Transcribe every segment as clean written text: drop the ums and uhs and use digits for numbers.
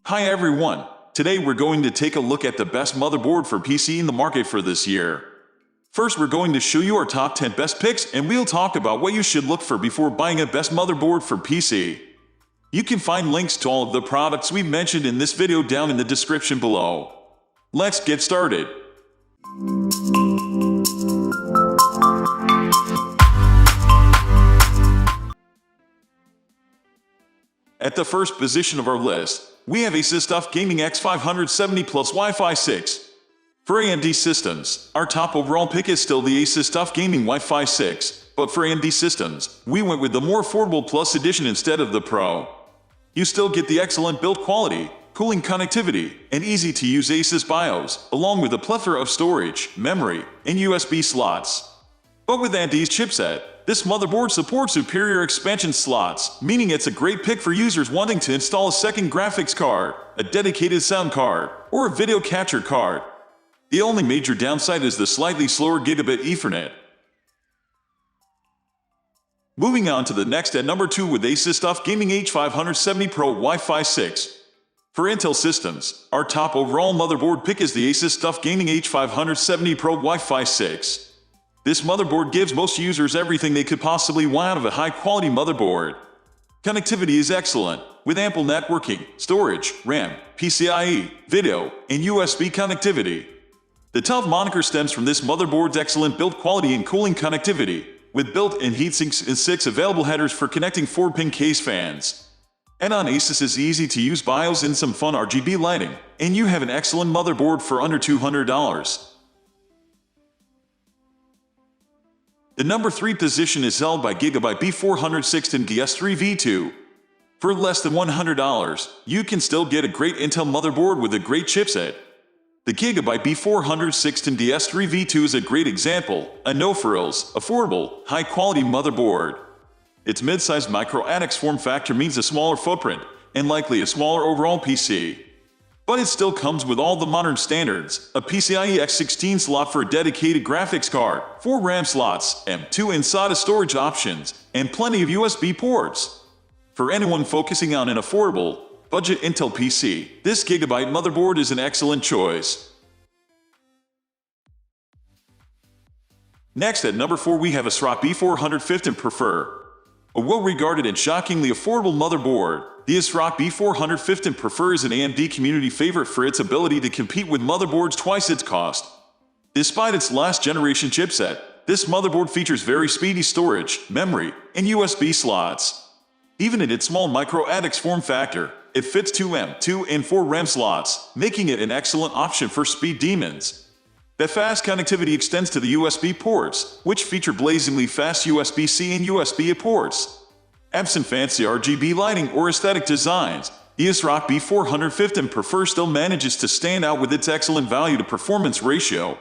Hi everyone! Today we're going to take a look at the best motherboard for PC in the market for this year. First, we're going to show you our top 10 best picks, and we'll talk about what you should look for before buying a best motherboard for PC. You can find links to all of the products we've mentioned in this video down in the description below. Let's get started. At the first position of our list, we have Asus TUF Gaming X570 Plus Wi-Fi 6. For AMD systems, our top overall pick is still the Asus TUF Gaming Wi-Fi 6, but for AMD systems, we went with the more affordable Plus Edition instead of the Pro. You still get the excellent build quality, cooling connectivity, and easy-to-use Asus BIOS, along with a plethora of storage, memory, and USB slots. But with AMD's chipset, this motherboard supports superior expansion slots, meaning it's a great pick for users wanting to install a second graphics card, a dedicated sound card, or a video capture card. The only major downside is the slightly slower Gigabit Ethernet. Moving on to the next at number 2 with Asus TUF Gaming H570 Pro Wi-Fi 6. For Intel systems, our top overall motherboard pick is the Asus TUF Gaming H570 Pro Wi-Fi 6. This motherboard gives most users everything they could possibly want out of a high-quality motherboard. Connectivity is excellent, with ample networking, storage, RAM, PCIe, video, and USB connectivity. The TUF moniker stems from this motherboard's excellent build quality and cooling connectivity, with built-in heatsinks and 6 available headers for connecting 4-pin case fans. Add on Asus's easy-to-use BIOS and some fun RGB lighting, and you have an excellent motherboard for under $200. The number 3 position is held by Gigabyte B416 DS3V2. For less than $100, you can still get a great Intel motherboard with a great chipset. The Gigabyte B416 DS3V2 is a great example, a no-frills, affordable, high-quality motherboard. Its mid-sized micro-ATX form factor means a smaller footprint, and likely a smaller overall PC. But it still comes with all the modern standards, a PCIe X16 slot for a dedicated graphics card, 4 RAM slots, and 2 SATA storage options, and plenty of USB ports. For anyone focusing on an affordable, budget Intel PC, this Gigabyte motherboard is an excellent choice. Next at number 4 we have ASRock B415 Prefer. A well-regarded and shockingly affordable motherboard, the ASRock B415 Prefer is an AMD community favorite for its ability to compete with motherboards twice its cost. Despite its last-generation chipset, this motherboard features very speedy storage, memory, and USB slots. Even in its small micro-ATX form factor, it fits 2 M, 2 and 4 RAM slots, making it an excellent option for speed demons. That fast connectivity extends to the USB ports, which feature blazingly fast USB-C and USB-A ports. Absent fancy RGB lighting or aesthetic designs, the ASRock B415 Prefer still manages to stand out with its excellent value-to-performance ratio.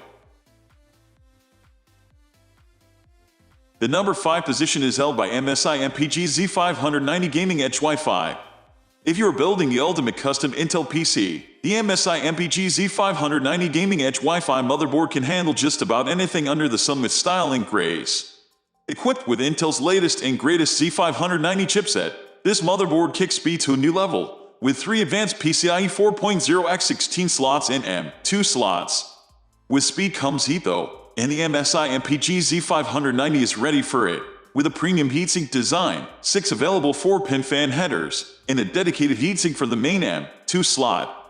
The number 5 position is held by MSI MPG Z590 Gaming Edge Wi-Fi. If you are building the ultimate custom Intel PC, the MSI MPG Z590 Gaming Edge Wi-Fi motherboard can handle just about anything under the sun with style and grace. Equipped with Intel's latest and greatest Z590 chipset, this motherboard kicks speed to a new level, with 3 advanced PCIe 4.0 X16 slots and M2 slots. With speed comes heat though, and the MSI MPG Z590 is ready for it. With a premium heatsink design, 6 available 4-pin fan headers, and a dedicated heatsink for the main M2 slot.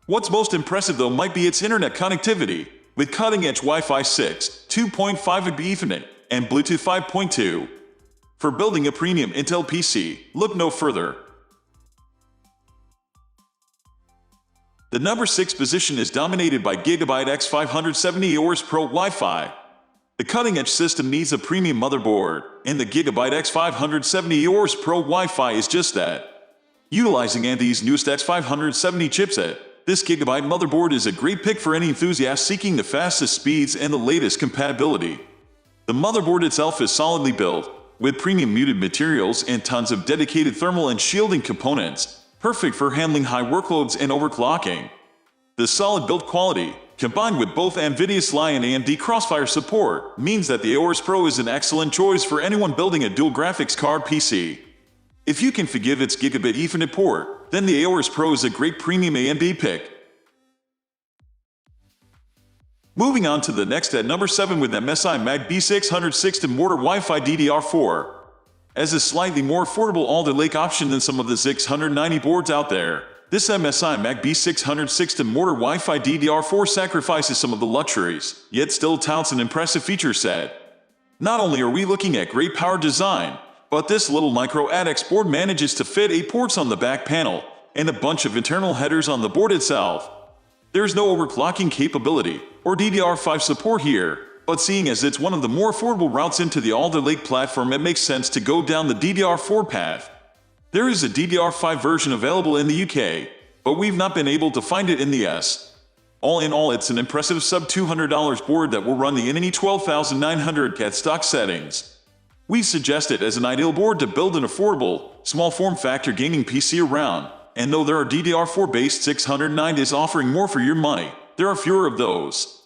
What's most impressive though might be its internet connectivity, with cutting-edge Wi-Fi 6, 2.5 Gb Ethernet, and Bluetooth 5.2. For building a premium Intel PC, look no further. The number 6 position is dominated by Gigabyte X570 AORUS Pro Wi-Fi. The cutting-edge system needs a premium motherboard, and the Gigabyte X570 AORUS Pro Wi-Fi is just that. Utilizing AMD's newest X570 chipset, this Gigabyte motherboard is a great pick for any enthusiast seeking the fastest speeds and the latest compatibility. The motherboard itself is solidly built, with premium muted materials and tons of dedicated thermal and shielding components, perfect for handling high workloads and overclocking. The solid build quality, combined with both NVIDIA Sly and AMD Crossfire support, means that the AORUS Pro is an excellent choice for anyone building a dual graphics card PC. If you can forgive its Gigabit Ethernet port, then the AORUS Pro is a great premium A and B pick. Moving on to the next at number 7 with MSI Mag B660 Mortar Wi-Fi DDR4. As a slightly more affordable Alder Lake option than some of the 690 boards out there, this MSI Mag B660 Mortar Wi-Fi DDR4 sacrifices some of the luxuries, yet still touts an impressive feature set. Not only are we looking at great power design, but this little micro ADX board manages to fit 8 ports on the back panel and a bunch of internal headers on the board itself. There's no overclocking capability or DDR5 support here, but seeing as it's one of the more affordable routes into the Alder Lake platform, it makes sense to go down the DDR4 path. There is a DDR5 version available in the UK, but we've not been able to find it in the US. All in all, it's an impressive sub-$200 board that will run the INNI 12900 at stock settings. We suggest it as an ideal board to build an affordable, small form factor gaming PC around, and though there are DDR4-based 690s offering more for your money, there are fewer of those.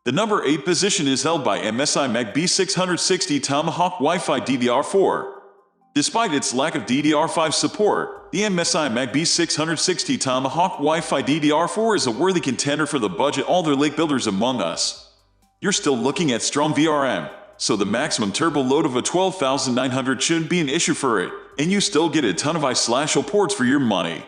The number 8 position is held by MSI Mag B660 Tomahawk Wi-Fi DDR4. Despite its lack of DDR5 support, the MSI Mag B660 Tomahawk Wi-Fi DDR4 is a worthy contender for the budget Alder Lake builders among us. You're still looking at strong VRM, so the maximum turbo load of a 12,900 shouldn't be an issue for it, and you still get a ton of I/O ports for your money.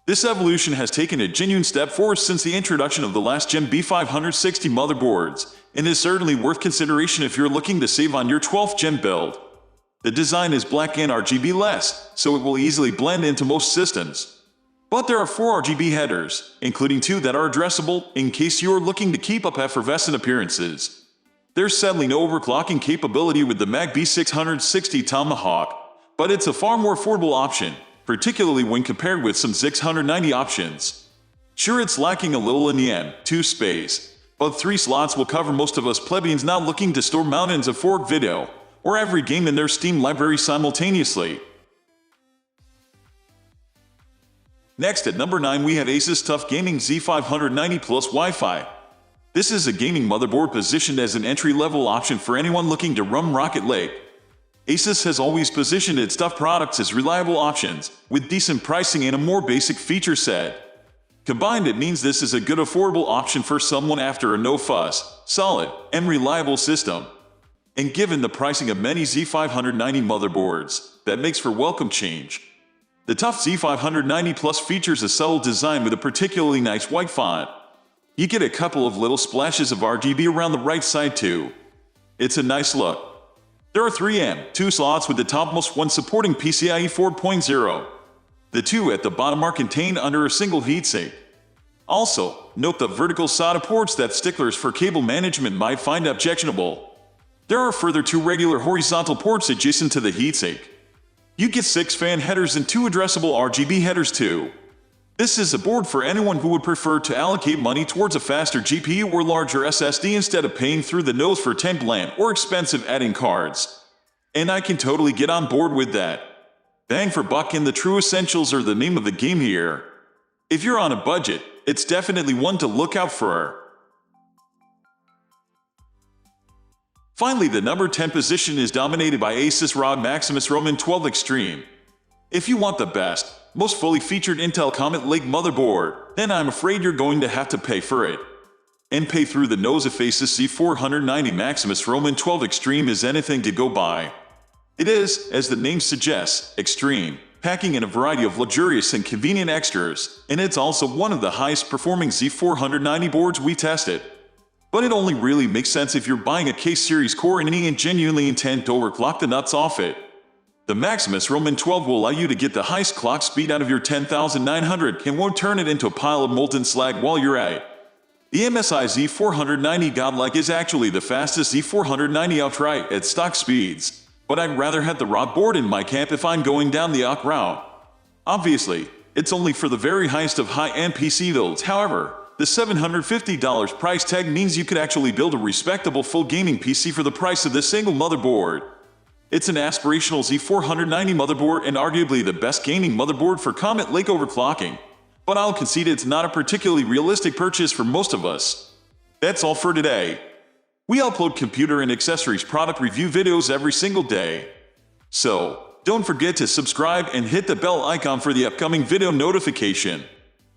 This evolution has taken a genuine step forward since the introduction of the last-gen B560 motherboards, and is certainly worth consideration if you're looking to save on your 12th gen build. The design is black and RGB-less, so it will easily blend into most systems. But there are 4 RGB headers, including 2 that are addressable in case you are looking to keep up effervescent appearances. There's sadly no overclocking capability with the Mag B660 Tomahawk, but it's a far more affordable option, particularly when compared with some 690 options. Sure, it's lacking a little in the M2 space, but 3 slots will cover most of us plebeians not looking to store mountains of fork video, or every game in their Steam library simultaneously. Next at number 9 we have Asus TUF Gaming Z590 Plus Wi-Fi. This is a gaming motherboard positioned as an entry-level option for anyone looking to run Rocket Lake. Asus has always positioned its TUF products as reliable options, with decent pricing and a more basic feature set. Combined, it means this is a good affordable option for someone after a no-fuss, solid, and reliable system. And given the pricing of many Z590 motherboards, that makes for welcome change. The TUF Z590 Plus features a subtle design with a particularly nice white font. You get a couple of little splashes of RGB around the right side too. It's a nice look. There are 3 M2 slots with the topmost one supporting PCIe 4.0. The 2 at the bottom are contained under a single heatsink. Also, note the vertical SATA ports that sticklers for cable management might find objectionable. There are further 2 regular horizontal ports adjacent to the heatsink. You get 6 fan headers and 2 addressable RGB headers too. This is a board for anyone who would prefer to allocate money towards a faster GPU or larger SSD instead of paying through the nose for 10 bland or expensive add-in cards. And I can totally get on board with that. Bang for buck and the true essentials are the name of the game here. If you're on a budget, it's definitely one to look out for. Finally, the number 10 position is dominated by Asus ROG Maximus Roman 12 Extreme. If you want the best, most fully featured Intel Comet Lake motherboard, then I'm afraid you're going to have to pay for it. And pay through the nose if Asus Z490 Maximus Roman 12 Extreme is anything to go by. It is, as the name suggests, extreme, packing in a variety of luxurious and convenient extras, and it's also one of the highest performing Z490 boards we tested. But it only really makes sense if you're buying a K-series core and genuinely intend to overclock the nuts off it. The Maximus Roman 12 will allow you to get the highest clock speed out of your 10900 and won't turn it into a pile of molten slag while you're at it. The MSI Z490 Godlike is actually the fastest Z490 outright at stock speeds, but I'd rather have the ROG board in my camp if I'm going down the AORUS route. Obviously, it's only for the very highest of high-end PC builds. However, the $750 price tag means you could actually build a respectable full gaming PC for the price of this single motherboard. It's an aspirational Z490 motherboard and arguably the best gaming motherboard for Comet Lake overclocking, but I'll concede it's not a particularly realistic purchase for most of us. That's all for today. We upload computer and accessories product review videos every single day. So, Don't forget to subscribe and hit the bell icon for the upcoming video notification.